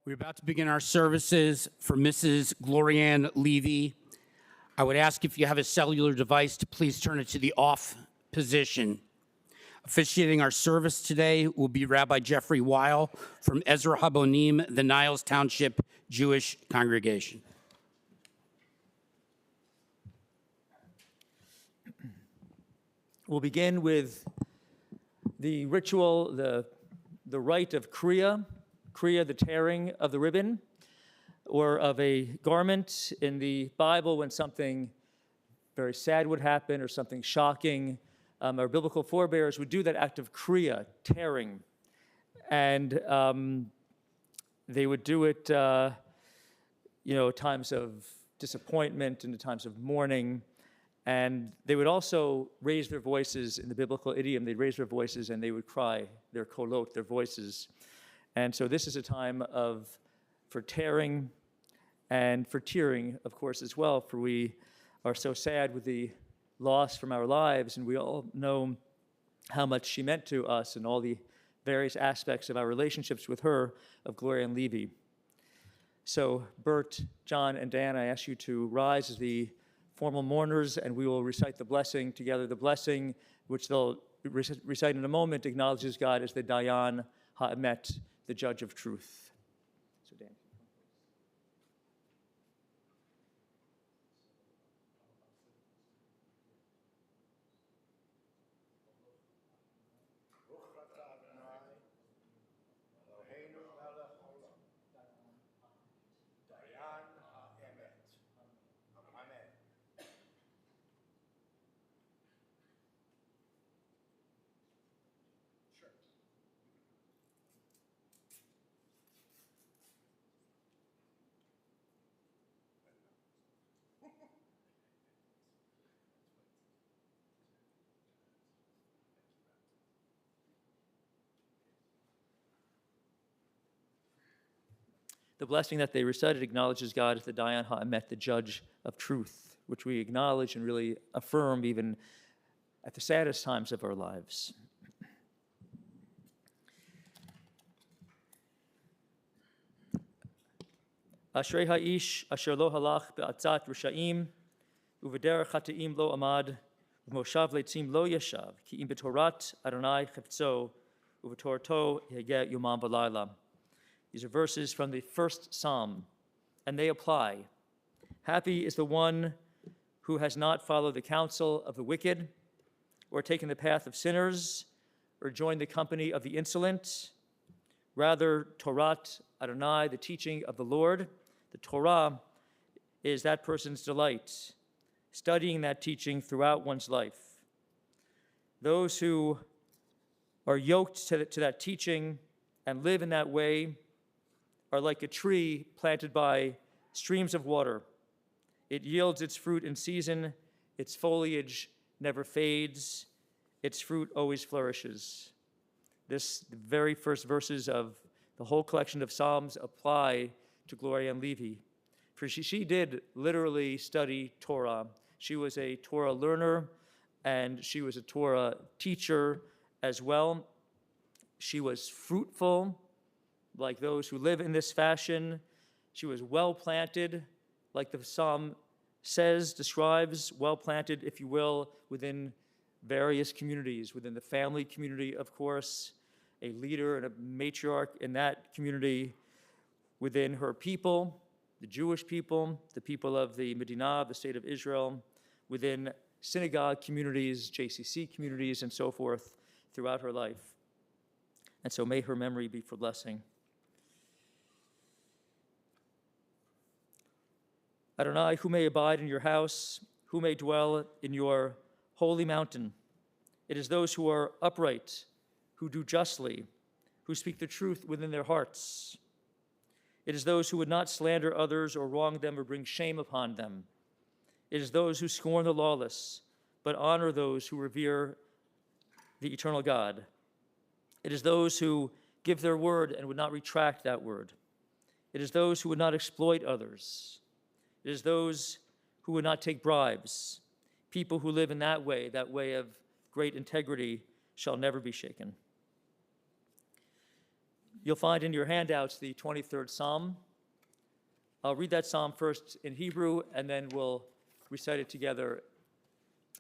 We're about to begin our services for Mrs. Gloriann Levy. I would ask if you have a cellular device to please turn it to the off position. Officiating our service today will be Rabbi Jeffrey Weil from Ezra Habonim, the Niles Township Jewish Congregation. We'll begin with the ritual, the rite of Kriya, the tearing of the ribbon or of a garment. In the Bible, when something very sad would happen or something shocking, our biblical forebears would do that act of Kriya, tearing. And they would do it, times of disappointment and times of mourning. And they would also raise their voices in the biblical idiom. They'd raise their voices and they would cry, their kolot, their voices. And so this is a time for tearing and for tearing, of course, as well, for we are so sad with the loss from our lives, and we all know how much she meant to us and all the various aspects of our relationships with her, of Gloriann Levy. So Burt, John, and Dan, I ask you to rise as the formal mourners, and we will recite the blessing together. The blessing, which they'll recite in a moment, acknowledges God as the Dayan Ha'emet, the judge of truth. So Dan. The blessing that they recited acknowledges God as the Dayan Ha'emet, the judge of truth, which we acknowledge and really affirm even at the saddest times of our lives. Ashrei ha'ish asher lo halach be'atzat risha'im uvederech chata'im lo amad u'moshav leitzim lo yashav ki im b'torat Adonai chefetzo u'v'torto yehegeh yomam v'layla. These are verses from the first Psalm, and they apply. Happy is the one who has not followed the counsel of the wicked, or taken the path of sinners, or joined the company of the insolent. Rather, Torat Adonai, the teaching of the Lord, the Torah, is that person's delight, studying that teaching throughout one's life. Those who are yoked to that teaching and live in that way are like a tree planted by streams of water. It yields its fruit in season, its foliage never fades, its fruit always flourishes. The very first verses of the whole collection of Psalms apply to Gloriann Levy. For she did literally study Torah. She was a Torah learner, and she was a Torah teacher as well. She was fruitful, like those who live in this fashion. She was well planted, like the Psalm describes, well planted, if you will, within various communities, within the family community, of course, a leader and a matriarch in that community, within her people, the Jewish people, the people of the Medina, the state of Israel, within synagogue communities, JCC communities, and so forth throughout her life. And so may her memory be for blessing. Adonai, who may abide in your house, who may dwell in your holy mountain? It is those who are upright, who do justly, who speak the truth within their hearts. It is those who would not slander others or wrong them or bring shame upon them. It is those who scorn the lawless, but honor those who revere the eternal God. It is those who give their word and would not retract that word. It is those who would not exploit others. It is those who would not take bribes. People who live in that way of great integrity, shall never be shaken. You'll find in your handouts the 23rd Psalm. I'll read that psalm first in Hebrew, and then we'll recite it together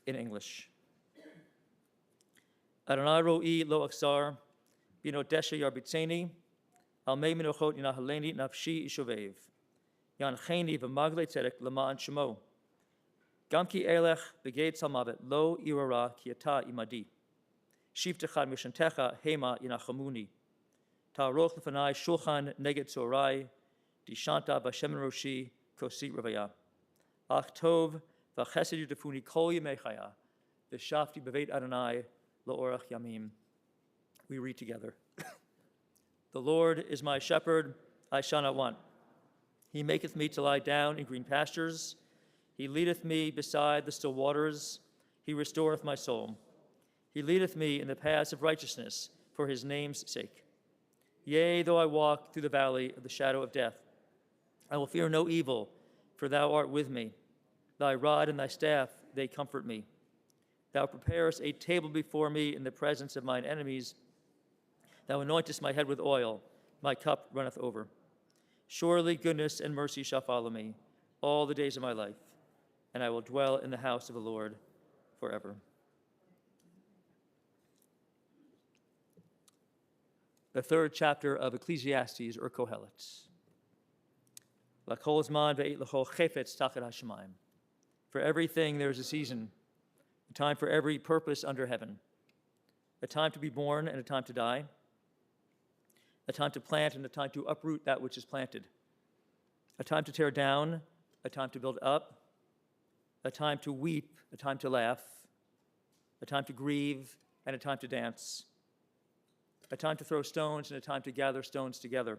in English. Adonai ro'i lo aksar, bino desha yarbitzeni, al mei minochot yinahaleni nafshi ishovev, yancheni v'magle tzedek lema'an shemo. Gam ki elech beged salmavet lo irara ki ata imadi. Shivtecha mishantecha hema yinachamuni. Ta'aroch lefanai shulchan neged zorai, dishanta v'shemen roshi kosi revaya. Ach tov v'chesed yudefuni kol yemei chaya, v'shafti beveit Adonai la'orach yamim. We read together. The Lord is my shepherd, I shall not want. He maketh me to lie down in green pastures. He leadeth me beside the still waters. He restoreth my soul. He leadeth me in the paths of righteousness for his name's sake. Yea, though I walk through the valley of the shadow of death, I will fear no evil, for thou art with me. Thy rod and thy staff, they comfort me. Thou preparest a table before me in the presence of mine enemies. Thou anointest my head with oil, my cup runneth over. Surely goodness and mercy shall follow me all the days of my life, and I will dwell in the house of the Lord forever. The third chapter of Ecclesiastes, or Kohelet. L'kol zman ve'et l'kol chefetz tachat hashemayim. For everything there is a season, a time for every purpose under heaven, a time to be born and a time to die, a time to plant and a time to uproot that which is planted, a time to tear down, a time to build up, a time to weep, a time to laugh, a time to grieve and a time to dance, a time to throw stones and a time to gather stones together,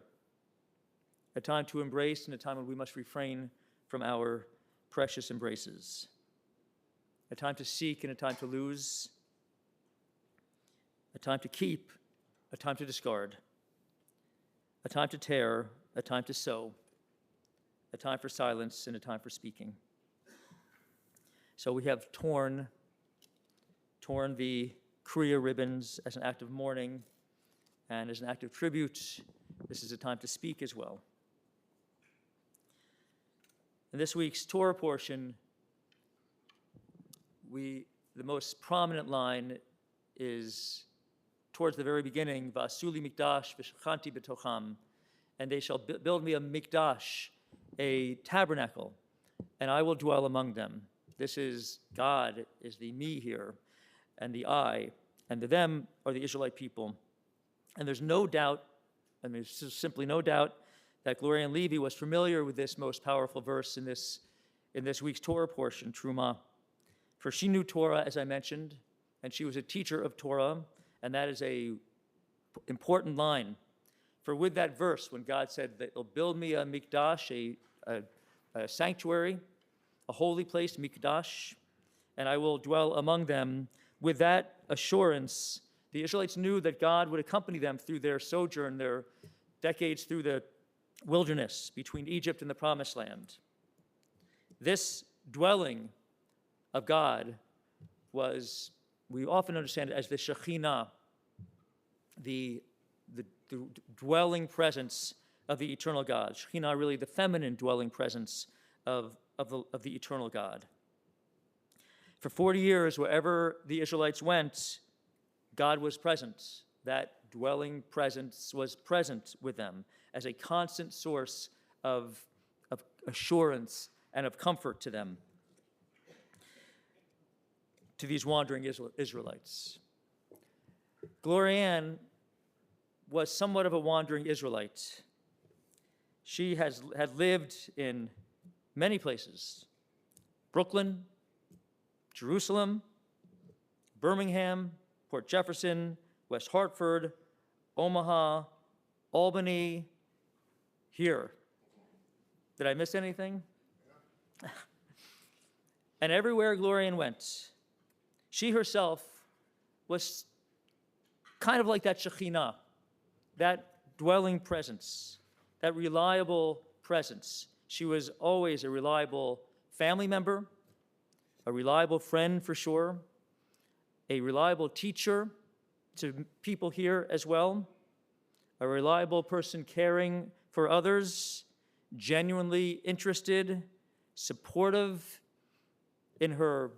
a time to embrace and a time when we must refrain from our precious embraces, a time to seek and a time to lose, a time to keep, a time to discard, a time to tear, a time to sow, a time for silence and a time for speaking. So we have torn the Kriya ribbons as an act of mourning, and as an act of tribute, this is a time to speak as well. In this week's Torah portion, the most prominent line is towards the very beginning, V'asuli mikdash v'shachanti b'tocham, and they shall build me a mikdash, a tabernacle, and I will dwell among them. This is God, is the me here, and the I, and the them are the Israelite people. And there's no doubt, there's simply no doubt, that Gloriann Levy was familiar with this most powerful verse in this week's Torah portion, Truma. For she knew Torah, as I mentioned, and she was a teacher of Torah, and that is an important line. For with that verse, when God said that he'll build me a mikdash, a sanctuary, a holy place, mikdash, and I will dwell among them, with that assurance, the Israelites knew that God would accompany them through their sojourn, their decades through the wilderness between Egypt and the Promised Land. This dwelling of God was, we often understand it as the Shekhinah, the dwelling presence of the eternal God. Shekhinah, really the feminine dwelling presence of the eternal God. For 40 years, wherever the Israelites went, God was present. That dwelling presence was present with them as a constant source of assurance and of comfort to them, to these wandering Israelites. Gloriann was somewhat of a wandering Israelite. She had lived in many places: Brooklyn, Jerusalem, Birmingham, Port Jefferson, West Hartford, Omaha, Albany, here. Did I miss anything? And everywhere Gloriann went, she herself was kind of like that Shekhinah, that dwelling presence, that reliable presence. She was always a reliable family member, a reliable friend for sure, a reliable teacher to people here as well, a reliable person caring for others, genuinely interested, supportive in her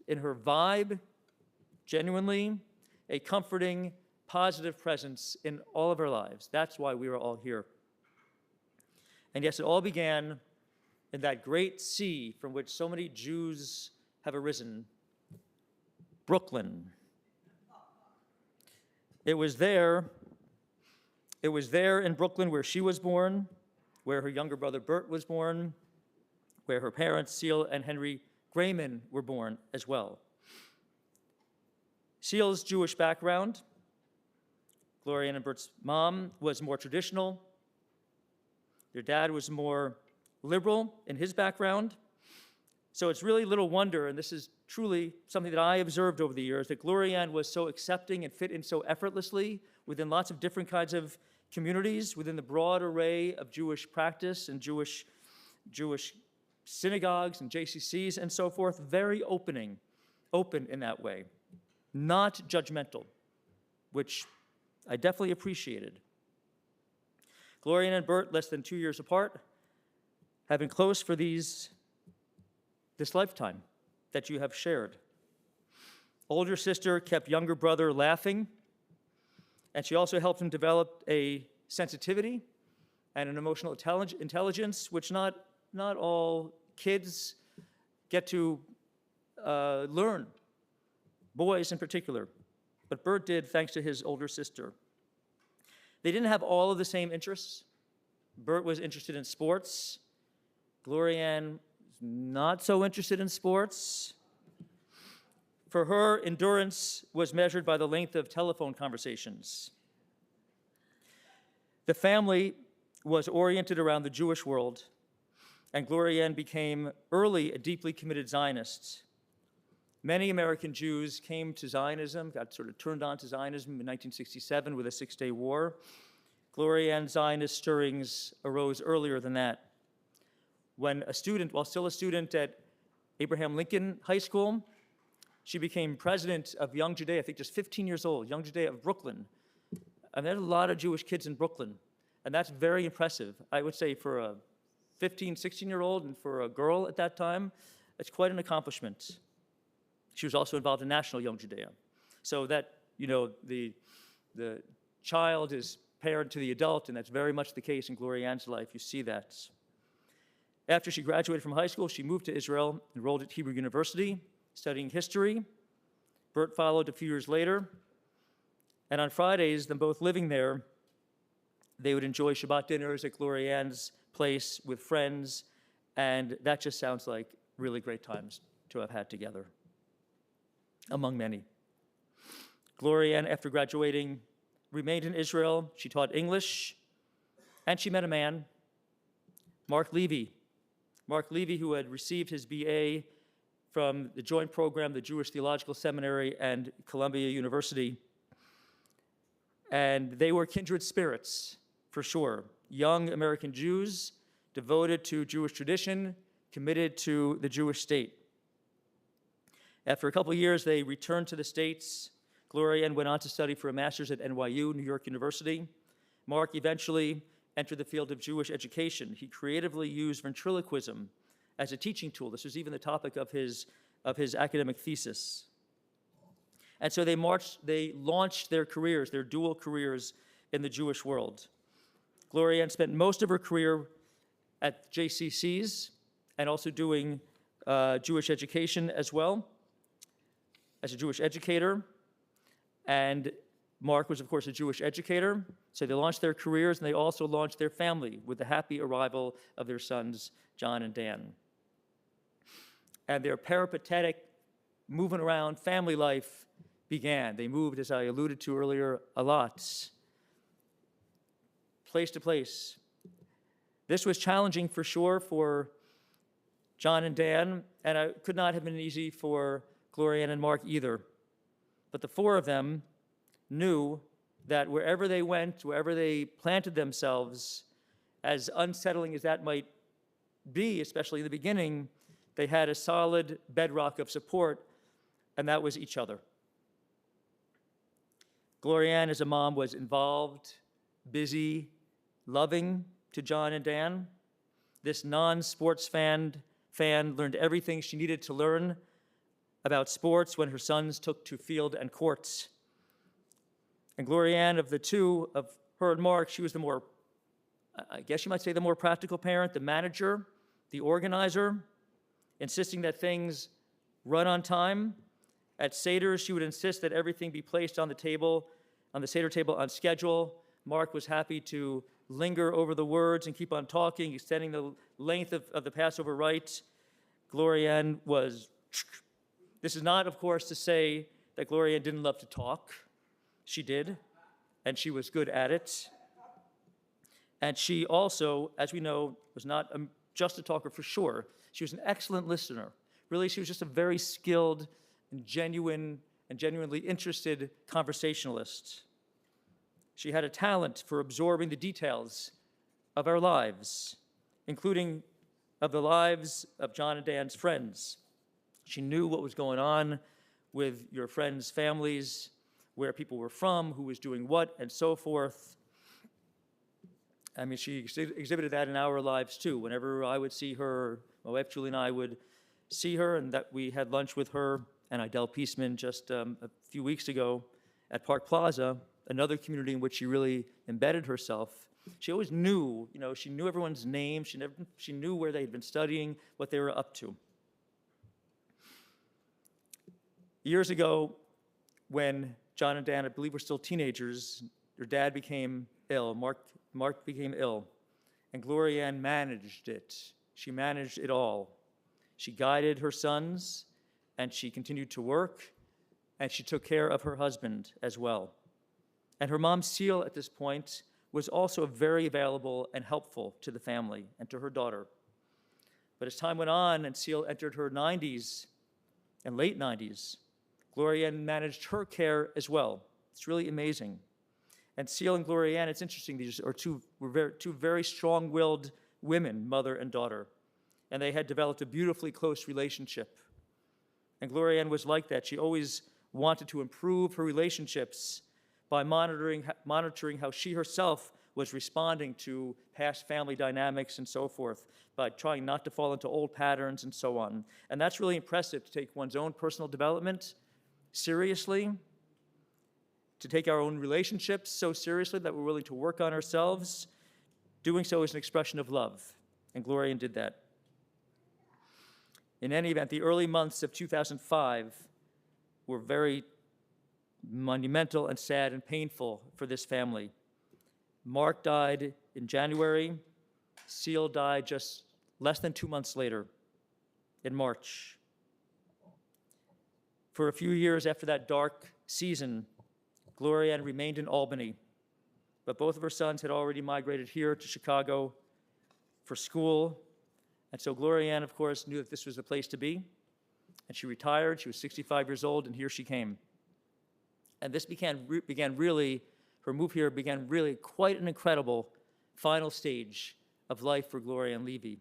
vibe, genuinely, a comforting, positive presence in all of our lives. That's why we are all here. And yes, it all began in that great sea from which so many Jews have arisen, Brooklyn. It was there in Brooklyn where she was born, where her younger brother Burt was born, where her parents, Seal and Henry Grayman, were born as well. Seal's Jewish background, Gloriann and Burt's mom, was more traditional. Their dad was more liberal in his background. So it's really little wonder, and this is truly something that I observed over the years, that Gloriann was so accepting and fit in so effortlessly within lots of different kinds of communities, within the broad array of Jewish practice and Jewish synagogues and JCCs and so forth, very open in that way, not judgmental, which I definitely appreciated. Gloriann and Burt, less than 2 years apart, have been close for this lifetime that you have shared. Older sister kept younger brother laughing, and she also helped him develop a sensitivity and an emotional intelligence, which not all kids get to learn, boys in particular. But Burt did, thanks to his older sister. They didn't have all of the same interests. Burt was interested in sports. Gloriann was not so interested in sports. For her, endurance was measured by the length of telephone conversations. The family was oriented around the Jewish world, and Gloriann became early a deeply committed Zionist. Many American Jews came to Zionism, got sort of turned on to Zionism in 1967 with a Six-Day War. Gloriann's Zionist stirrings arose earlier than that. While still a student at Abraham Lincoln High School, she became president of Young Judea, I think just 15 years old, Young Judea of Brooklyn. And there's a lot of Jewish kids in Brooklyn, and that's very impressive. I would say for a 15, 16-year-old and for a girl at that time, it's quite an accomplishment. She was also involved in National Young Judea. So that, the child is parent to the adult, and that's very much the case in Gloriann's life. You see that. After she graduated from high school, she moved to Israel, enrolled at Hebrew University, studying history. Burt followed a few years later. And on Fridays, them both living there, they would enjoy Shabbat dinners at Gloriann's place with friends, and that just sounds like really great times to have had together, among many. Gloriann, after graduating, remained in Israel. She taught English, and she met a man, Mark Levy. Mark Levy, who had received his BA from the joint program, the Jewish Theological Seminary and Columbia University. And they were kindred spirits, for sure. Young American Jews, devoted to Jewish tradition, committed to the Jewish state. After a couple of years, they returned to the States. Gloriann went on to study for a master's at NYU, New York University. Mark eventually entered the field of Jewish education. He creatively used ventriloquism as a teaching tool. This was even the topic of his academic thesis. And so they launched their careers, their dual careers in the Jewish world. Gloriann spent most of her career at JCCs and also doing Jewish education as well, as a Jewish educator. And Mark was, of course, a Jewish educator. So they launched their careers, and they also launched their family with the happy arrival of their sons, John and Dan. And their peripatetic, moving around family life began. They moved, as I alluded to earlier, a lot, place to place. This was challenging for sure for John and Dan, and it could not have been easy for Gloriann and Mark either. But the four of them knew that wherever they went, wherever they planted themselves, as unsettling as that might be, especially in the beginning, they had a solid bedrock of support, and that was each other. Gloriann, as a mom, was involved busy, loving to John and Dan. This non-sports fan learned everything she needed to learn about sports when her sons took to field and courts. And Gloriann, of the two, of her and Mark, she was the more, I guess you might say, the more practical parent, the manager, the organizer, insisting that things run on time. At Cedar, she would insist that everything be placed on the table, on the Cedar table on schedule. Mark was happy to linger over the words and keep on talking, extending the length of the Passover rite. Gloriann was, this is not, of course, to say that Gloriann didn't love to talk. She did, and she was good at it. And she also, as we know, was not just a talker for sure. She was an excellent listener. Really, she was just a very skilled and genuinely interested conversationalist. She had a talent for absorbing the details of our lives, including of the lives of John and Dan's friends. She knew what was going on with your friends' families, where people were from, who was doing what, and so forth. I mean, she exhibited that in our lives too. Whenever I would see her, my wife Julie and I would see her, and that we had lunch with her and Idell Peaceman just a few weeks ago at Park Plaza, another community in which she really embedded herself. She always knew, she knew everyone's name. She knew where they had been studying, what they were up to. Years ago, when John and Dan, I believe, were still teenagers, their dad became ill. Mark became ill, and Gloriann managed it. She managed it all. She guided her sons, and she continued to work, and she took care of her husband as well. And her mom, Seal, at this point, was also very available and helpful to the family and to her daughter. But as time went on and Seal entered her 90s and late 90s, Gloriann managed her care as well. It's really amazing. And Seal and Gloriann, it's interesting, these are two very strong-willed women, mother and daughter. And they had developed a beautifully close relationship. And Gloriann was like that. She always wanted to improve her relationships by monitoring how she herself was responding to past family dynamics and so forth, by trying not to fall into old patterns and so on. And that's really impressive, to take one's own personal development seriously, to take our own relationships so seriously that we're willing to work on ourselves. Doing so is an expression of love, and Gloriann did that. In any event, the early months of 2005 were very monumental and sad and painful for this family. Mark died in January. Seal died just less than 2 months later, in March. For a few years after that dark season, Gloriann remained in Albany, but both of her sons had already migrated here to Chicago for school. And so Gloriann, of course, knew that this was the place to be. And she retired. She was 65 years old, and here she came. And this began really, her move here began really quite an incredible final stage of life for Gloriann Levy.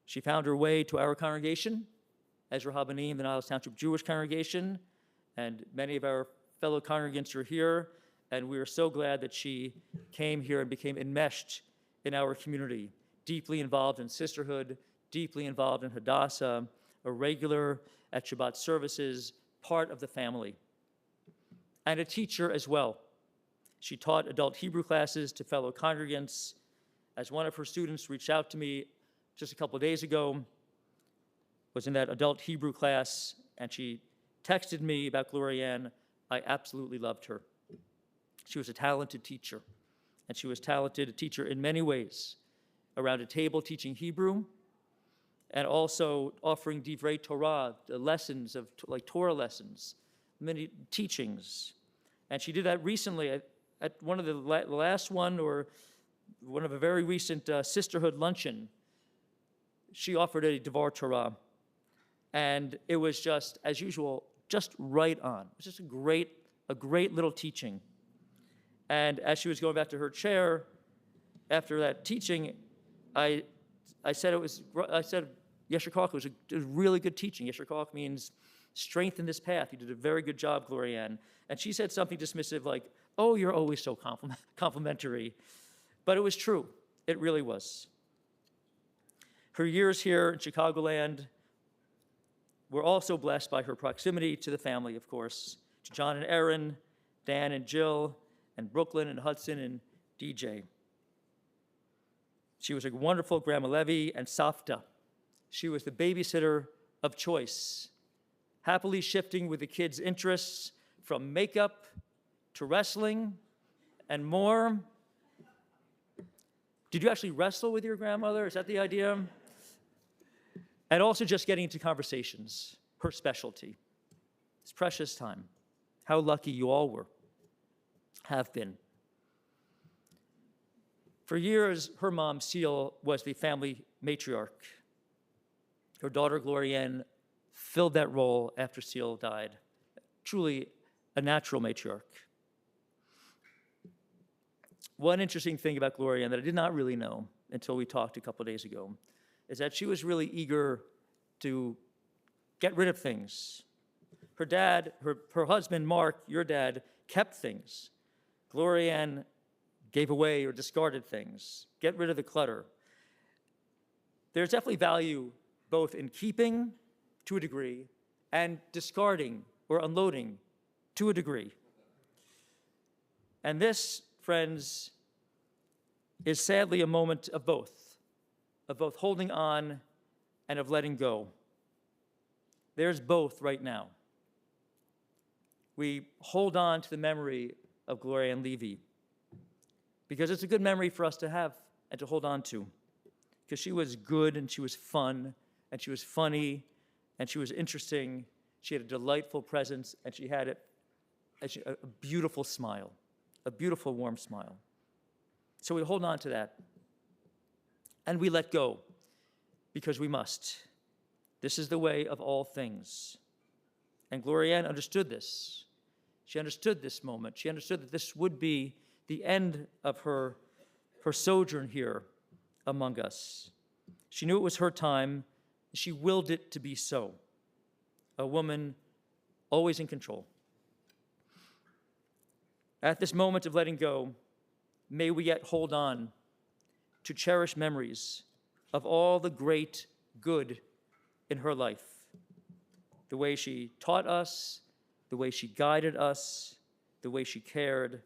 She found her way to our congregation, Ezra Habanim, the Niles Township Jewish congregation, and many of our fellow congregants are here, and we are so glad that she came here and became enmeshed in our community, deeply involved in sisterhood, deeply involved in Hadassah, a regular at Shabbat services, part of the family, and a teacher as well. She taught adult Hebrew classes to fellow congregants. As one of her students reached out to me just a couple of days ago, was in that adult Hebrew class, and she texted me about Gloriann. I absolutely loved her. She was a talented teacher, and she was talented, a teacher in many ways, around a table teaching Hebrew, and also offering divrei Torah, the lessons of, like Torah lessons, many teachings. And she did that recently at one of the last one, or one of a very recent sisterhood luncheon. She offered a Devar Torah, and it was just, as usual, just right on. It was just a great little teaching. And as she was going back to her chair after that teaching, I said Yesher Koch was a really good teaching. Yesher Koch means strength in this path. You did a very good job, Gloriann. And she said something dismissive like, Oh, you're always so complimentary. But it was true. It really was. Her years here in Chicagoland were also blessed by her proximity to the family, of course, to John and Erin, Dan and Jill, and Brooklyn and Hudson and DJ. She was a wonderful Grandma Levy and Savta. She was the babysitter of choice, happily shifting with the kids' interests from makeup to wrestling and more. Did you actually wrestle with your grandmother? Is that the idea? And also just getting into conversations, her specialty. It's precious time. How lucky you all have been. For years, her mom, Seal, was the family matriarch. Her daughter, Gloriann, filled that role after Seal died. Truly a natural matriarch. One interesting thing about Gloriann that I did not really know until we talked a couple days ago is that she was really eager to get rid of things. Her dad, her husband, Mark, your dad, kept things. Gloriann gave away or discarded things. Get rid of the clutter. There's definitely value both in keeping to a degree and discarding or unloading to a degree. And this, friends, is sadly a moment of both holding on and of letting go. There's both right now. We hold on to the memory of Gloriann Levy because it's a good memory for us to have and to hold on to, because she was good and she was fun and she was funny and she was interesting. She had a delightful presence and she had a beautiful smile, a beautiful warm smile. So we hold on to that and we let go because we must. This is the way of all things. And Gloriann understood this. She understood this moment. She understood that this would be the end of her sojourn here among us. She knew it was her time. She willed it to be so. A woman always in control. At this moment of letting go, may we yet hold on to cherish memories of all the great good in her life. The way she taught us, the way she guided us, the way she cared,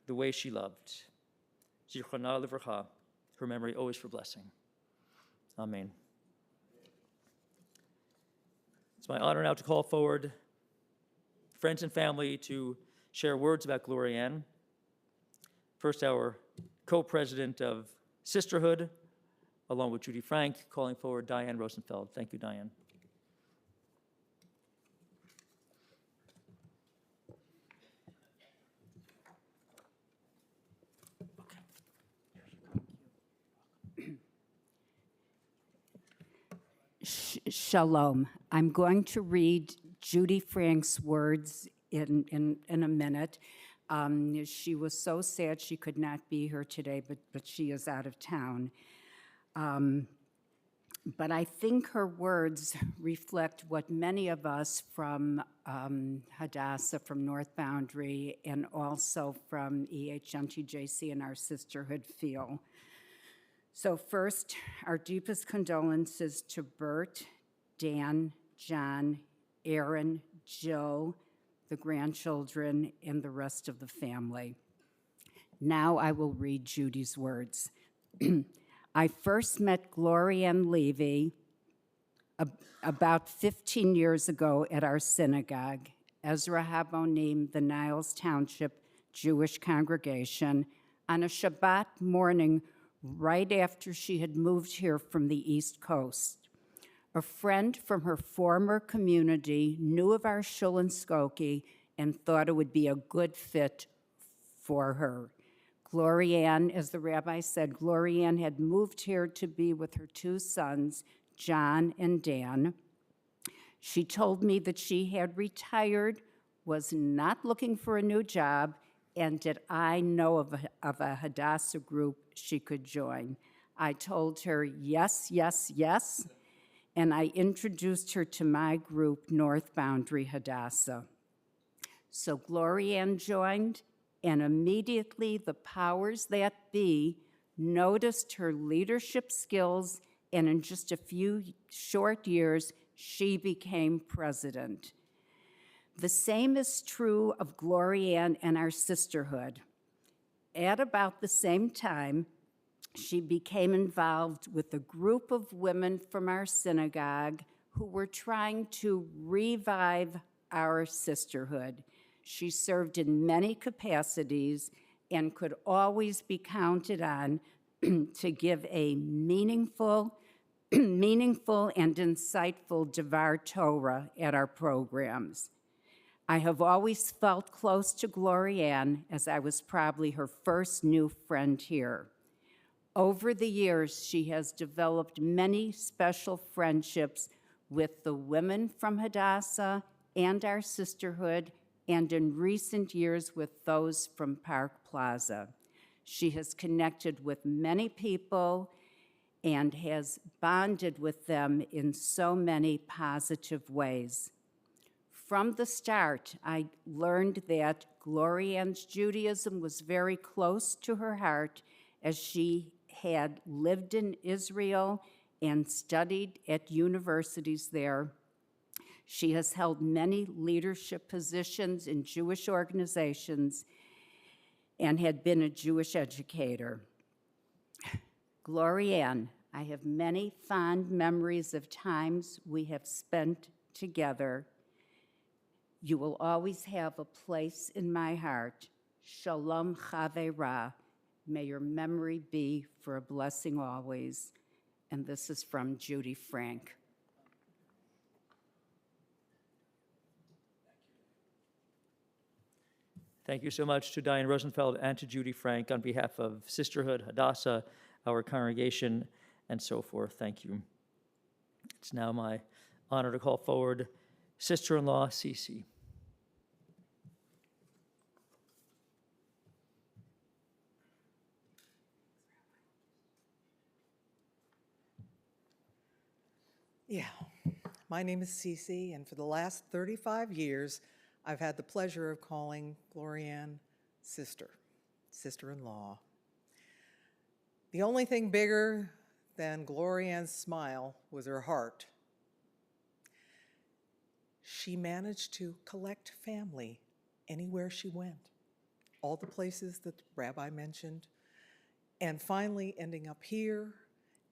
the way she loved. Zichrona livracha, her memory always for blessing. Amen. It's my honor now to call forward friends and family to share words about Gloriann. First, our co-president of Sisterhood, along with Judy Frank, calling forward Diane Rosenfeld. Thank you, Diane. Shalom. I'm going to read Judy Frank's words in a minute. She was so sad she could not be here today, but she is out of town. But I think her words reflect what many of us from Hadassah, from North Boundary, and also from EHNTJC and our sisterhood feel. So first, our deepest condolences to Burt, Dan, John, Erin, Jill, the grandchildren, and the rest of the family. Now I will read Judy's words. I first met Gloriann Levy about 15 years ago at our synagogue, Ezra Habonim, the Niles Township Jewish congregation, on a Shabbat morning right after she had moved here from the East Coast. A friend from her former community knew of our shul in Skokie and thought it would be a good fit for her. Gloriann, as the rabbi said, Gloriann had moved here to be with her two sons, John and Dan. She told me that she had retired, was not looking for a new job, and did I know of a Hadassah group she could join. I told her yes, yes, yes, and I introduced her to my group, North Boundary Hadassah. So Gloriann joined, and immediately the powers that be noticed her leadership skills, and in just a few short years, she became president. The same is true of Gloriann and our sisterhood. At about the same time, she became involved with a group of women from our synagogue who were trying to revive our sisterhood. She served in many capacities and could always be counted on to give a meaningful and insightful Devar Torah at our programs. I have always felt close to Gloriann, as I was probably her first new friend here. Over the years, she has developed many special friendships with the women from Hadassah and our sisterhood, and in recent years with those from Park Plaza. She has connected with many people and has bonded with them in so many positive ways. From the start, I learned that Gloriann's Judaism was very close to her heart, as she had lived in Israel and studied at universities there. She has held many leadership positions in Jewish organizations and had been a Jewish educator. Gloriann, I have many fond memories of times we have spent together. You will always have a place in my heart. Shalom Chaveira. May your memory be for a blessing always. And this is from Judy Frank. Thank you so much to Diane Rosenfeld and to Judy Frank on behalf of Sisterhood, Hadassah, our congregation, and so forth. Thank you. It's now my honor to call forward sister-in-law Cece. Yeah, my name is Cece, and for the last 35 years, I've had the pleasure of calling Gloriann sister-in-law. The only thing bigger than Gloriann's smile was her heart. She managed to collect family anywhere she went, all the places that the Rabbi mentioned, and finally ending up here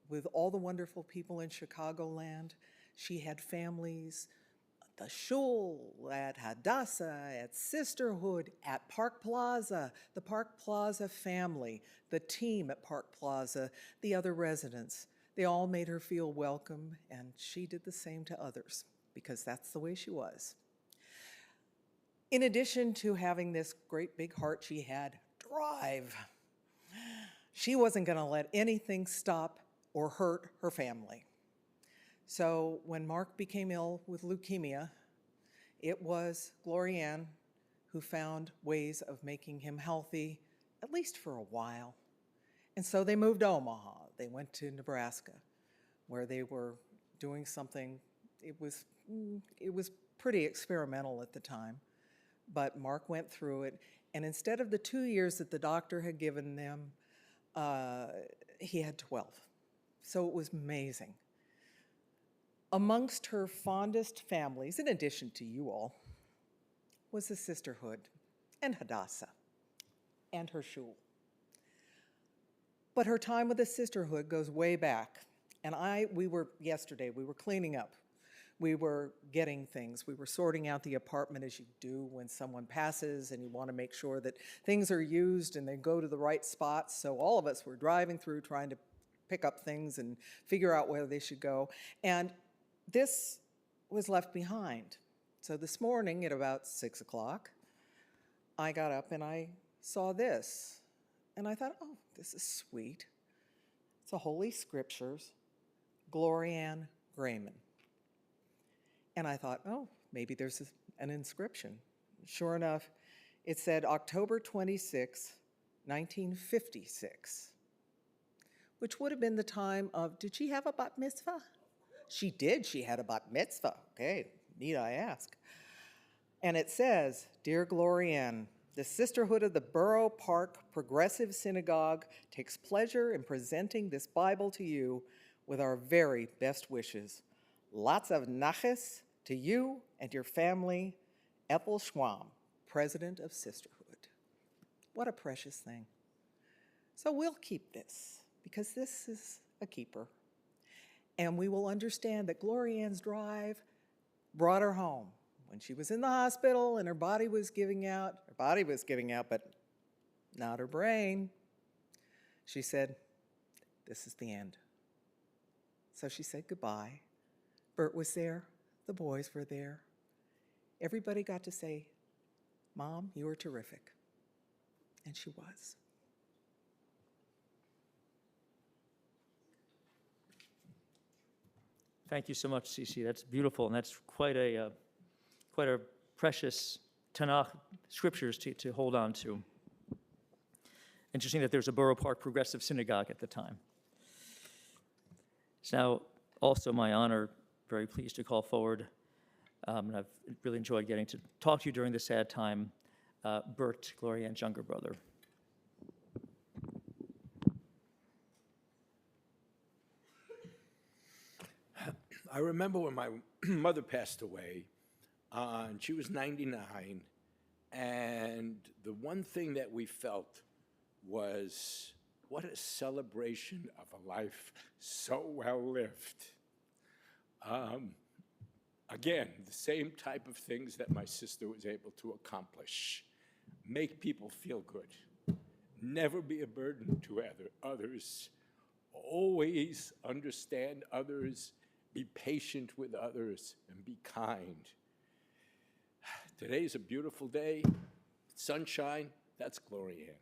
with all the wonderful people in Chicagoland. She had families at the shul, at Hadassah, at Sisterhood, at Park Plaza, the Park Plaza family, the team at Park Plaza, the other residents. They all made her feel welcome, and she did the same to others, because that's the way she was. In addition to having this great big heart, she had drive. She wasn't going to let anything stop or hurt her family. So when Mark became ill with leukemia, it was Gloriann who found ways of making him healthy, at least for a while. And so they moved to Omaha. They went to Nebraska, where they were doing something. It was pretty experimental at the time, but Mark went through it. And instead of the 2 years that the doctor had given them, he had 12. So it was amazing. Amongst her fondest families, in addition to you all, was the Sisterhood and Hadassah and her shul. But her time with the Sisterhood goes way back. And we were cleaning up. We were getting things. We were sorting out the apartment as you do when someone passes and you want to make sure that things are used and they go to the right spots. So all of us were driving through trying to pick up things and figure out where they should go. And this was left behind. So this morning at about 6 o'clock, I got up and I saw this. And I thought, oh, this is sweet. It's a Holy Scriptures, Gloriann Grayman. And I thought, oh, maybe there's an inscription. Sure enough, it said October 26, 1956. Which would have been the time of, did she have a bat mitzvah? She did, she had a bat mitzvah. Okay, need I ask. And it says, Dear Gloriann, The Sisterhood of the Borough Park Progressive Synagogue takes pleasure in presenting this Bible to you with our very best wishes. Lots of naches to you and your family, Ethel Schwam, President of Sisterhood. What a precious thing. So we'll keep this, because this is a keeper. And we will understand that Gloriann's drive brought her home. When she was in the hospital and her body was giving out, but not her brain, she said, this is the end. So she said goodbye. Burt was there, the boys were there. Everybody got to say, Mom, you were terrific. And she was. Thank you so much, Cece. That's beautiful, and that's quite a precious Tanakh scriptures to hold on to. Interesting that there's a Borough Park Progressive Synagogue at the time. It's now also my honor, very pleased to call forward, and I've really enjoyed getting to talk to you during this sad time, Burt, Gloriann's younger brother. I remember when my mother passed away, and she was 99, and the one thing that we felt was, what a celebration of a life so well lived. Again, the same type of things that my sister was able to accomplish. Make people feel good. Never be a burden to others. Always understand others. Be patient with others and be kind. Today's a beautiful day. Sunshine, that's Gloriann.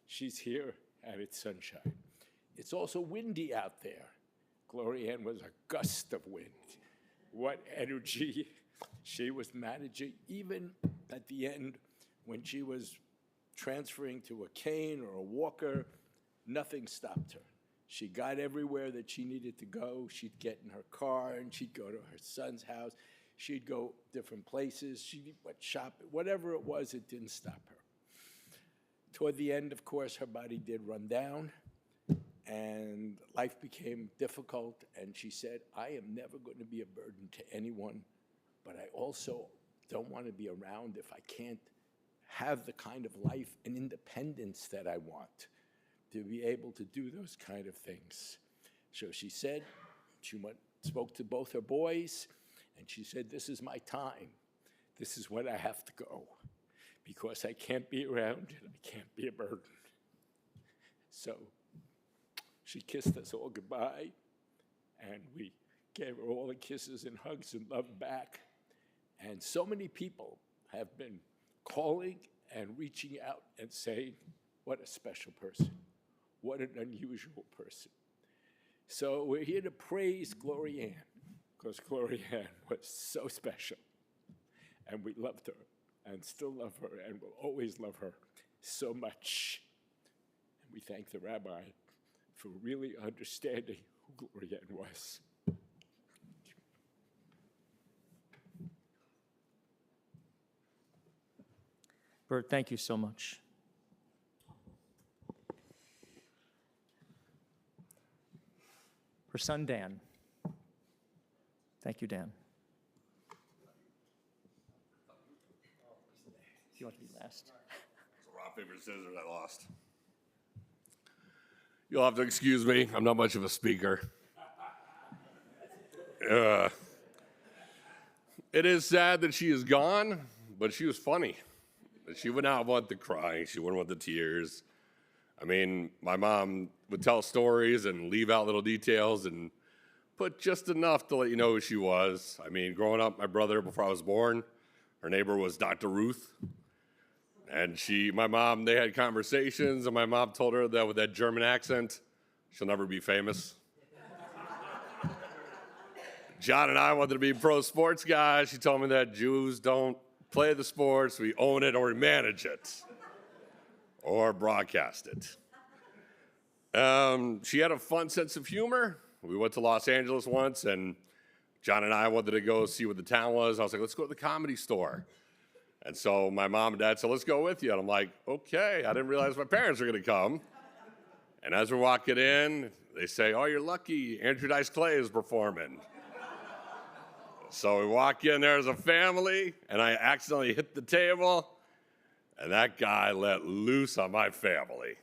She's here and it's sunshine. It's also windy out there. Gloriann was a gust of wind. What energy she was managing, even at the end when she was transferring to a cane or a walker, nothing stopped her. She got everywhere that she needed to go. She'd get in her car and she'd go to her son's house. She'd go different places. She went shopping. Whatever it was, it didn't stop her. Toward the end, of course, her body did run down and life became difficult. And she said, I am never going to be a burden to anyone, but I also don't want to be around if I can't have the kind of life and independence that I want, to be able to do those kind of things. So she said, she spoke to both her boys, and she said, this is my time. This is when I have to go, because I can't be around and I can't be a burden. So she kissed us all goodbye, and we gave her all the kisses and hugs and love back. And so many people have been calling and reaching out and saying, what a special person. What an unusual person. So we're here to praise Gloriann, because Gloriann was so special. And we loved her, and still love her, and will always love her so much. And we thank the rabbi for really understanding who Gloriann was. Burt, thank you so much. Her son, Dan. Thank you, Dan. Do you want to be last? So rock, paper, scissors, I lost. You'll have to excuse me. I'm not much of a speaker. It is sad that she is gone, but she was funny. She would not want the crying. She wouldn't want the tears. I mean, my mom would tell stories and leave out little details and put just enough to let you know who she was. I mean, growing up, my brother, before I was born, her neighbor was Dr. Ruth. And my mom, they had conversations, and my mom told her that with that German accent, she'll never be famous. John and I wanted to be pro sports guys. She told me that Jews don't play the sports, we own it or we manage it or broadcast it. She had a fun sense of humor. We went to Los Angeles once, and John and I wanted to go see what the town was. I was like, let's go to the Comedy Store. And so my mom and dad said, let's go with you. And I'm like, okay. I didn't realize my parents were going to come. And as we're walking in, they say, oh, you're lucky. Andrew Dice Clay is performing. So we walk in there as a family, and I accidentally hit the table, and that guy let loose on my family,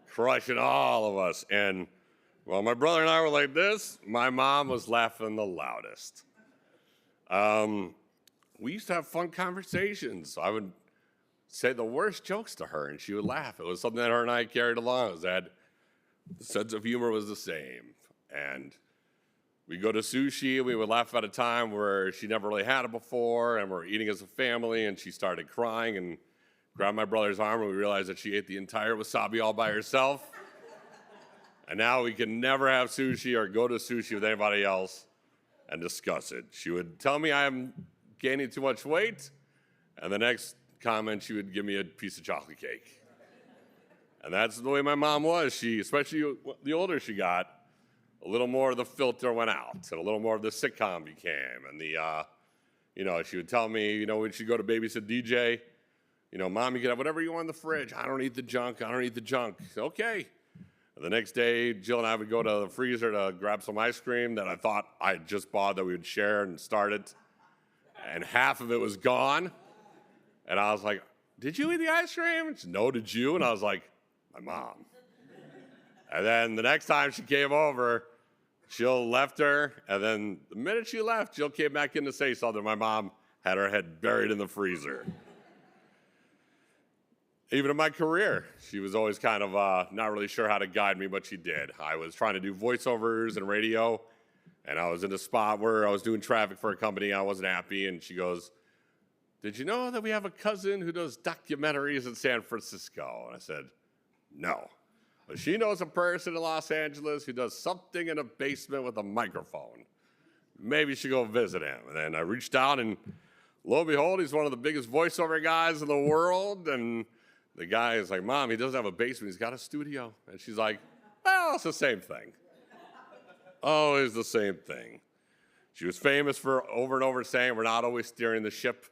crushing all of us. And while my brother and I were like this, my mom was laughing the loudest. We used to have fun conversations. I would say the worst jokes to her, and she would laugh. It was something that her and I carried along, was that the sense of humor was the same. And we go to sushi, we would laugh at a time where she never really had it before, and we're eating as a family, and she started crying and grabbed my brother's arm, and we realized that she ate the entire wasabi all by herself. And now we can never have sushi or go to sushi with anybody else and discuss it. She would tell me I'm gaining too much weight, and the next comment, she would give me a piece of chocolate cake. And that's the way my mom was. She, especially the older she got, a little more of the filter went out, and a little more of the sitcom became. And she would tell me, when she'd go to babysit DJ, Mom, you can have whatever you want in the fridge. I don't eat the junk. I don't eat the junk. Okay. And the next day, Jill and I would go to the freezer to grab some ice cream that I thought I had just bought that we would share and start it. And half of it was gone. And I was like, did you eat the ice cream? She said, no, did you? And I was like, my mom. And then the next time she came over, Jill left her, and then the minute she left, Jill came back in to say something. My mom had her head buried in the freezer. Even in my career, she was always kind of not really sure how to guide me, but she did. I was trying to do voiceovers and radio, and I was in a spot where I was doing traffic for a company. I wasn't happy, and she goes, did you know that we have a cousin who does documentaries in San Francisco? And I said, no. But she knows a person in Los Angeles who does something in a basement with a microphone. Maybe you should go visit him. And then I reached out, and lo and behold, he's one of the biggest voiceover guys in the world. And the guy is like, Mom, he doesn't have a basement. He's got a studio. And she's like, well, it's the same thing. Always the same thing. She was famous for over and over saying, we're not always steering the ship.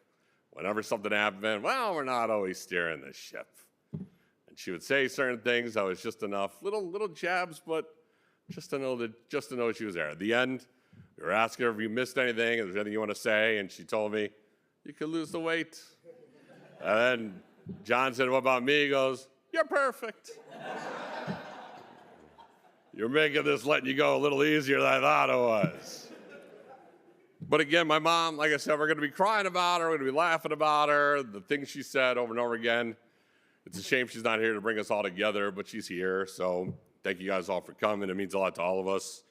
Whenever something happened, well, we're not always steering the ship. She would say certain things that was just enough, little jabs, but just to know she was there. At the end, we were asking her if you missed anything, if there's anything you want to say, and she told me, you could lose the weight. And then John said, what about me? He goes, you're perfect. You're making this letting you go a little easier than I thought it was. But again, my mom, like I said, we're going to be crying about her, we're going to be laughing about her, the things she said over and over again. It's a shame she's not here to bring us all together, but she's here. So thank you guys all for coming. It means a lot to all of us.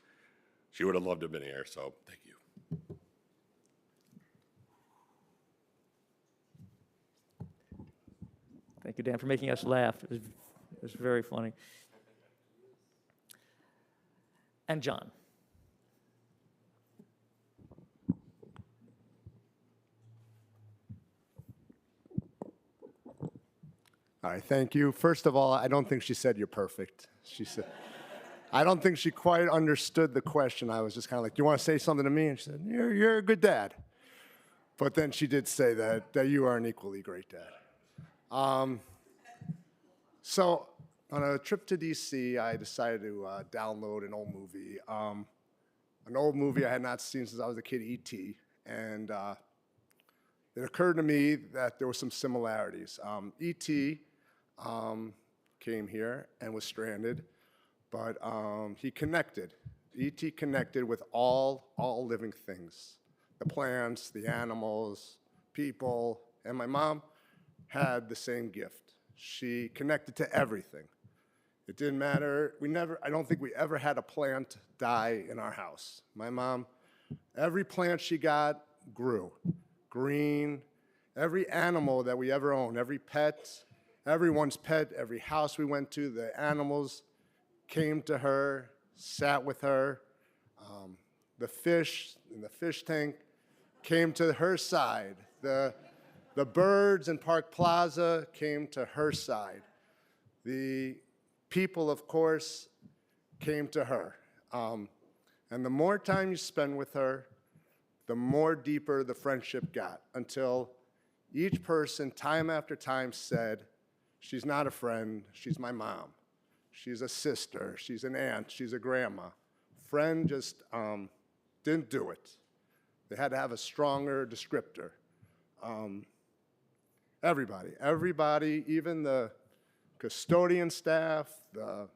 She would have loved to have been here, so thank you. Thank you, Dan, for making us laugh. It was very funny. And John. All right, thank you. First of all, I don't think she said you're perfect. She said, I don't think she quite understood the question. I was just kind of like, you want to say something to me? And she said, you're a good dad. But then she did say that you are an equally great dad. So on a trip to DC, I decided to download an old movie I had not seen since I was a kid, E.T. And it occurred to me that there were some similarities. E.T. Came here and was stranded, but he connected. E.T. connected with all living things, the plants, the animals, people, and my mom had the same gift. She connected to everything. It didn't matter. I don't think we ever had a plant die in our house. My mom, every plant she got grew, green. Every animal that we ever owned, every pet, everyone's pet, every house we went to, the animals came to her, sat with her. The fish in the fish tank came to her side. The birds in Park Plaza came to her side. The people, of course, came to her. And the more time you spend with her, the more deeper the friendship got, until Each person, time after time, said, she's not a friend, she's my mom. She's a sister, she's an aunt, she's a grandma. Friend just didn't do it. They had to have a stronger descriptor. Everybody, even the custodian staff, the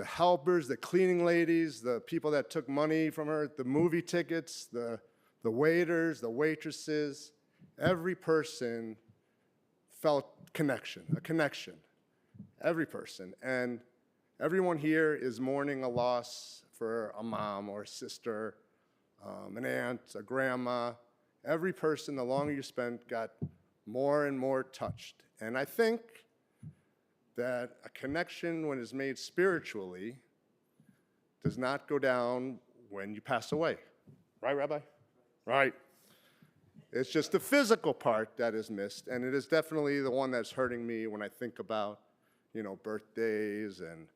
helpers, the cleaning ladies, the people that took money from her, the movie tickets, the waiters, the waitresses, every person felt a connection. Every person. And everyone here is mourning a loss for a mom or a sister, an aunt, a grandma. Every person, the longer you spent, got more and more touched. And I think that a connection, when it's made spiritually, does not go down when you pass away. Right, Rabbi? Right. It's just the physical part that is missed, and it is definitely the one that's hurting me when I think about, birthdays and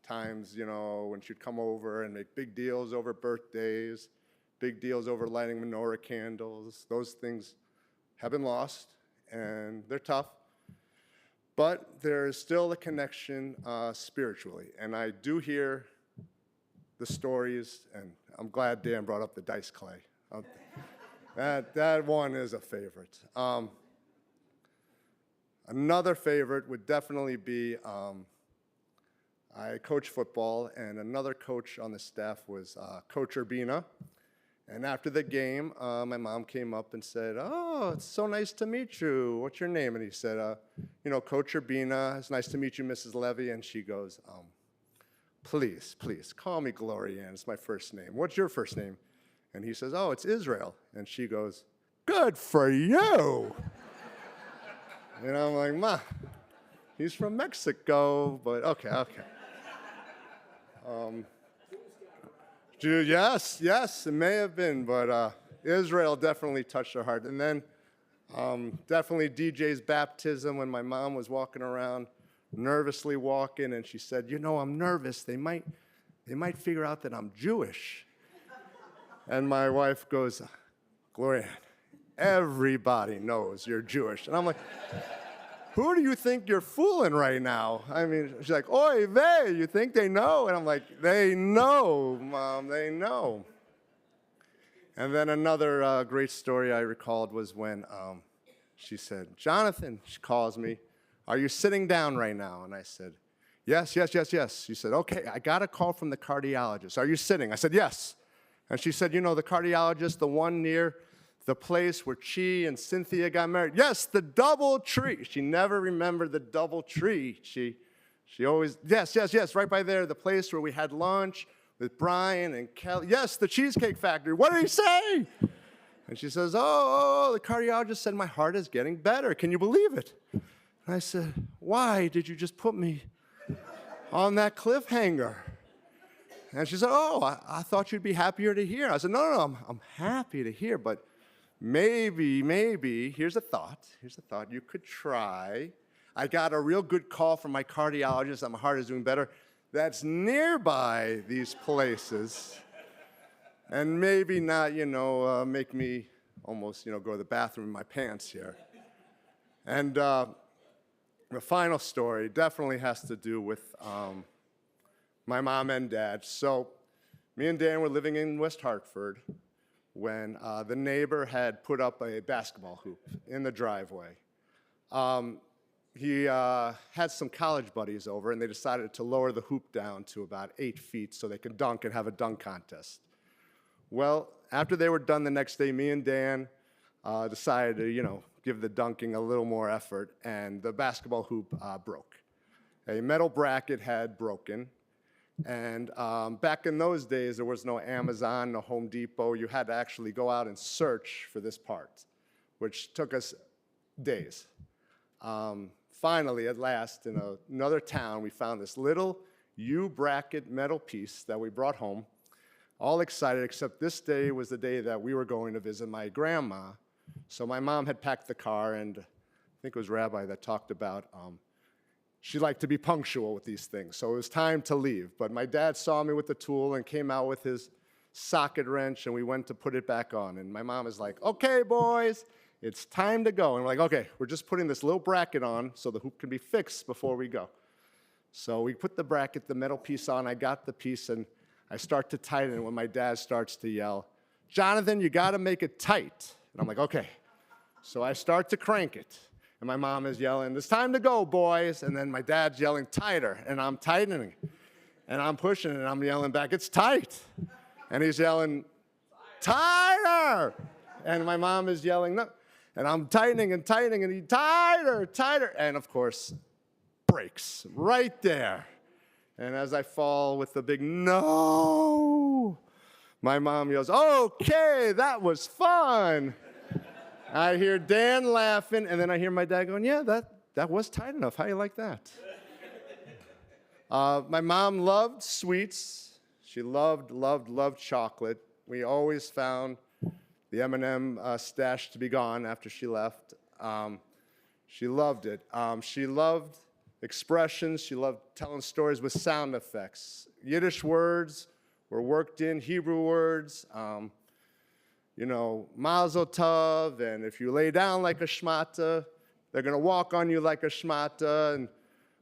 times, when she'd come over and make big deals over birthdays, big deals over lighting menorah candles. Those things have been lost, and they're tough. But there is still a connection spiritually, and I do hear the stories, and I'm glad Dan brought up the dice clay. That one is a favorite. Another favorite would definitely be, I coach football, and another coach on the staff was Coach Urbina. And after the game, my mom came up and said, "Oh, it's so nice to meet you. What's your name?" And he said, Coach Urbina, it's nice to meet you, Mrs. Levy. And she goes, please, call me Gloriann. It's my first name. What's your first name? And he says, "Oh, it's Israel." And she goes, "Good for you." And I'm like, "Ma, he's from Mexico, but okay. Yes, it may have been, but Israel definitely touched her heart. And then definitely DJ's baptism when my mom was walking around, nervously walking, and she said, "I'm nervous. They might figure out that I'm Jewish." And my wife goes, "Gloriann, everybody knows you're Jewish." And I'm like, "Who do you think you're fooling right now?" I mean, she's like, "Oy vey, you think they know?" And I'm like, "They know, Mom, they know." And then another great story I recalled was when she said, "Jonathan," she calls me, "are you sitting down right now?" And I said, Yes. She said, "Okay, I got a call from the cardiologist. Are you sitting?" I said, "Yes." And she said, "The cardiologist, the one near the place where she and Cynthia got married." "Yes, the DoubleTree." She never remembered the DoubleTree. She always, yes, right by there, the place where we had lunch with Brian and Kelly. "Yes, the Cheesecake Factory." "What did he say?" And she says, oh, the cardiologist said my heart is getting better. Can you believe it?" And I said, "Why did you just put me on that cliffhanger?" And she said, "Oh, I thought you'd be happier to hear." I said, No, I'm happy to hear, but maybe, here's a thought, you could try. I got a real good call from my cardiologist that my heart is doing better. That's nearby these places. And maybe not, make me almost, go to the bathroom in my pants here. And the final story definitely has to do with my mom and dad. So me and Dan were living in West Hartford when the neighbor had put up a basketball hoop in the driveway. He had some college buddies over, and they decided to lower the hoop down to about 8 feet so they could dunk and have a dunk contest. Well, after they were done the next day, me and Dan decided to, give the dunking a little more effort, and the basketball hoop broke. A metal bracket had broken. And back in those days, there was no Amazon, no Home Depot. You had to actually go out and search for this part, which took us days. Finally, at last, in another town, we found this little U-bracket metal piece that we brought home, all excited, except this day was the day that we were going to visit my grandma. So my mom had packed the car, and I think it was Rabbi that talked about she liked to be punctual with these things, so it was time to leave. But my dad saw me with the tool and came out with his socket wrench, and we went to put it back on. And my mom is like, "Okay, boys, it's time to go. And we're like, okay, we're just putting this little bracket on so the hoop can be fixed before we go. So we put the bracket, the metal piece on. I got the piece, and I start to tighten it when my dad starts to yell, Jonathan, you got to make it tight. And I'm like, okay. So I start to crank it. And my mom is yelling, it's time to go, boys. And then my dad's yelling tighter, and I'm tightening. And I'm pushing it, and I'm yelling back, it's tight. And he's yelling, tighter. And my mom is yelling, no. And I'm tightening and tightening, and he, tighter, tighter. And of course, breaks right there. And as I fall with the big no, my mom yells, okay, that was fun. I hear Dan laughing, and then I hear my dad going, yeah, that was tight enough. How you like that? My mom loved sweets. She loved chocolate. We always found the M&M stash to be gone after she left. She loved it. She loved expressions. She loved telling stories with sound effects. Yiddish words were worked in, Hebrew words. Mazel tov, and if you lay down like a shmata, they're going to walk on you like a shmata, and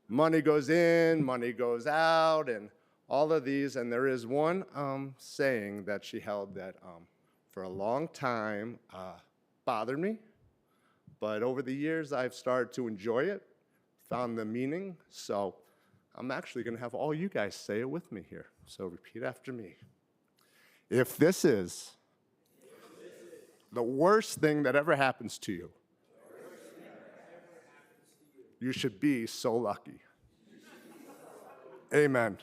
money goes in, money goes out, and all of these. And there is one saying that she held that for a long time bothered me, but over the years I've started to enjoy it, found the meaning. So I'm actually going to have all you guys say it with me here. So repeat after me. If this is the worst thing that ever happens to you, you should be so lucky. Amen.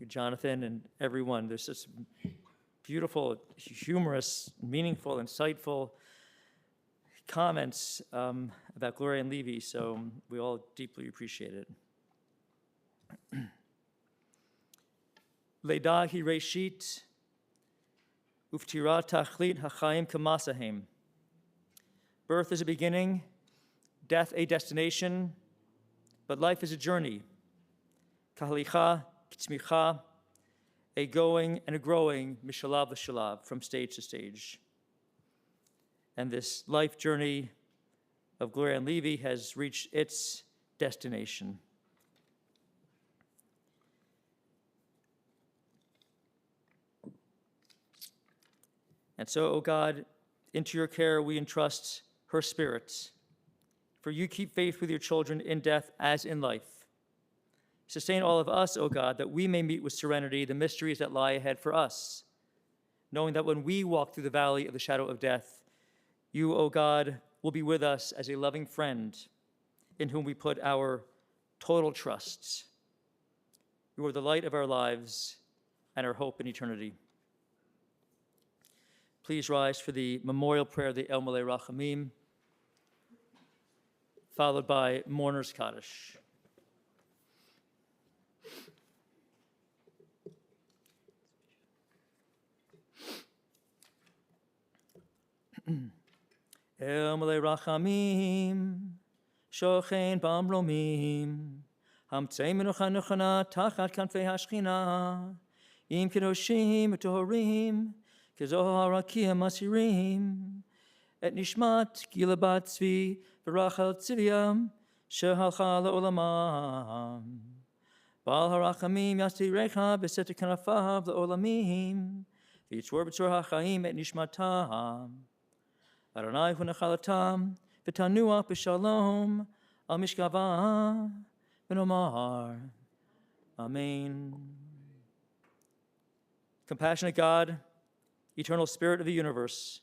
Jonathan and everyone, there's this beautiful, humorous, meaningful, insightful comments about Gloriann Levy, so we all deeply appreciate it. Leida hi reshit, uftira tachlit hachaim kamasahem. Birth is a beginning, death a destination, but life is a journey. Kahalicha, kitzmicha, a going and a growing, mishalav l'shalav, from stage to stage. And this life journey of Gloriann Levy has reached its destination. And so, O God, into your care we entrust her spirit. For you keep faith with your children in death as in life. Sustain all of us, O God, that we may meet with serenity the mysteries that lie ahead for us, knowing that when we walk through the valley of the shadow of death, you, O God, will be with us as a loving friend in whom we put our total trust. You are the light of our lives and our hope in eternity. Please rise for the memorial prayer, the El Malei Rachamim, followed by Mourner's Kaddish. El Malei Rachamim, Shochein Bamromim, Hamtzei Menucha Nuchana Tachat Kanfei Hashchina, Im Kedoshim Utohorim, Kezohar Rakia Masirim, Et Nishmat Gila Bat Tzvi, V'Rachel Tziviam, Shehalcha La'olamam. Baal HaRachamim Yasti Recha B'Seter Kanafav La'olamim, V'Yitzor B'Tzor HaChaim Et Nishmatam. Adonai hu nechalatam, v'tanua b'shalom, al mishkava, v'nomar. Amen. Compassionate God, eternal Spirit of the universe,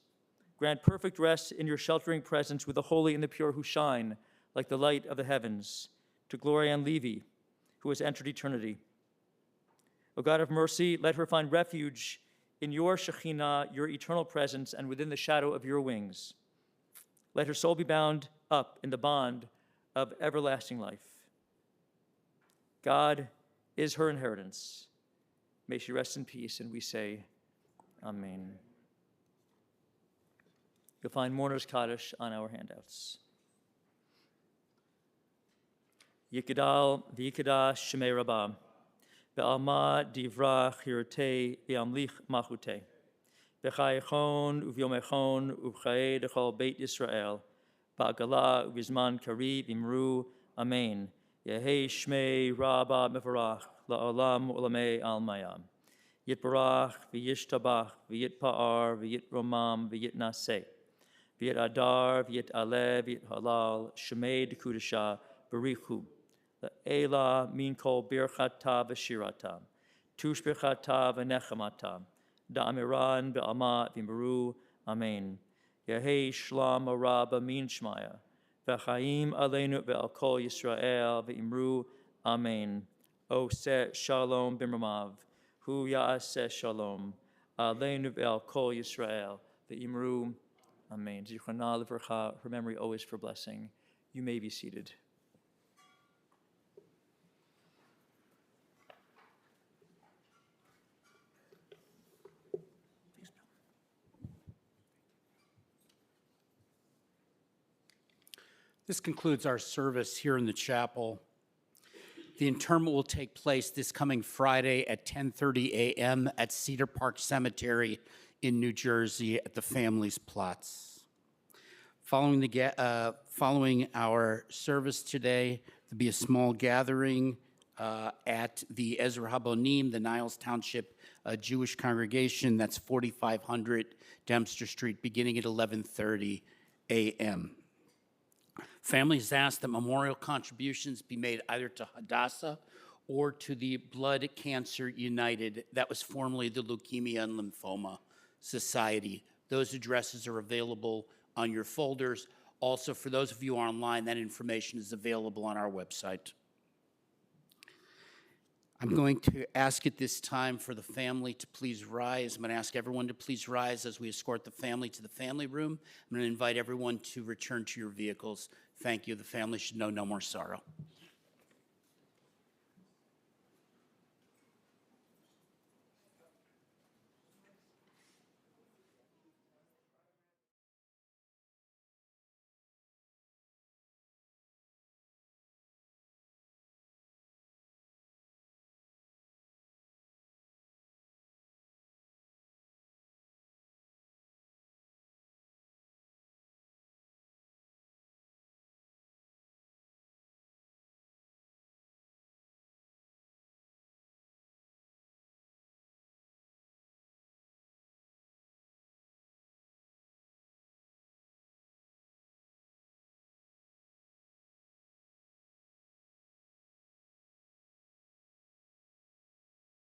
grant perfect rest in your sheltering presence with the holy and the pure who shine like the light of the heavens, to Gloriann Levy, who has entered eternity. O God of mercy, let her find refuge in your Shekhinah, your eternal presence, and within the shadow of your wings. Let her soul be bound up in the bond of everlasting life. God is her inheritance. May she rest in peace, and we say, Amen. You'll find Mourner's Kaddish on our handouts. Yikadal v'yikadash Shemei Rabbah. Be'alma divra chirte be'amlich machute. B'chayechon uvyomechon ubchaye dechol Beit Yisrael. Ba'gala ubizman kari bimru. Amen. Yehi shmei rabba mevarach la'olam ulamei almayam. Yitbarach v'yishtabach v'yitpa'ar v'yitromam v'yitnaseh. V'yit adar v'yit ale v'yit halal shmei dekudasha barichu. Le'ela min kol birchata v'shirata. Tush birchata v'nechemata. Da'amiran be'alma v'imru. Amen. Yehi shlam araba min shmaya. V'chaim aleinu ve'al kol Yisrael v'imru. Amen. O se shalom b'mramav. Hu ya'aseh shalom. Aleinu ve'al kol Yisrael v'imru. Amen. Zichronah levarcha, her memory always for blessing. You may be seated. This concludes our service here in the chapel. The interment will take place this coming Friday at 10:30 a.m. at Cedar Park Cemetery in New Jersey at the family's plots. Following our service today, there'll be a small gathering at the Ezra Habonim, the Niles Township Jewish congregation. That's 4500 Dempster Street, beginning at 11:30 a.m. Families asked that memorial contributions be made either to Hadassah or to the Blood Cancer United, that was formerly the Leukemia and Lymphoma Society. Those addresses are available on your folders. Also, for those of you online, that information is available on our website. I'm going to ask at this time for the family to please rise. I'm going to ask everyone to please rise as we escort the family to the family room. I'm going to invite everyone to return to your vehicles. Thank you. The family should know no more sorrow.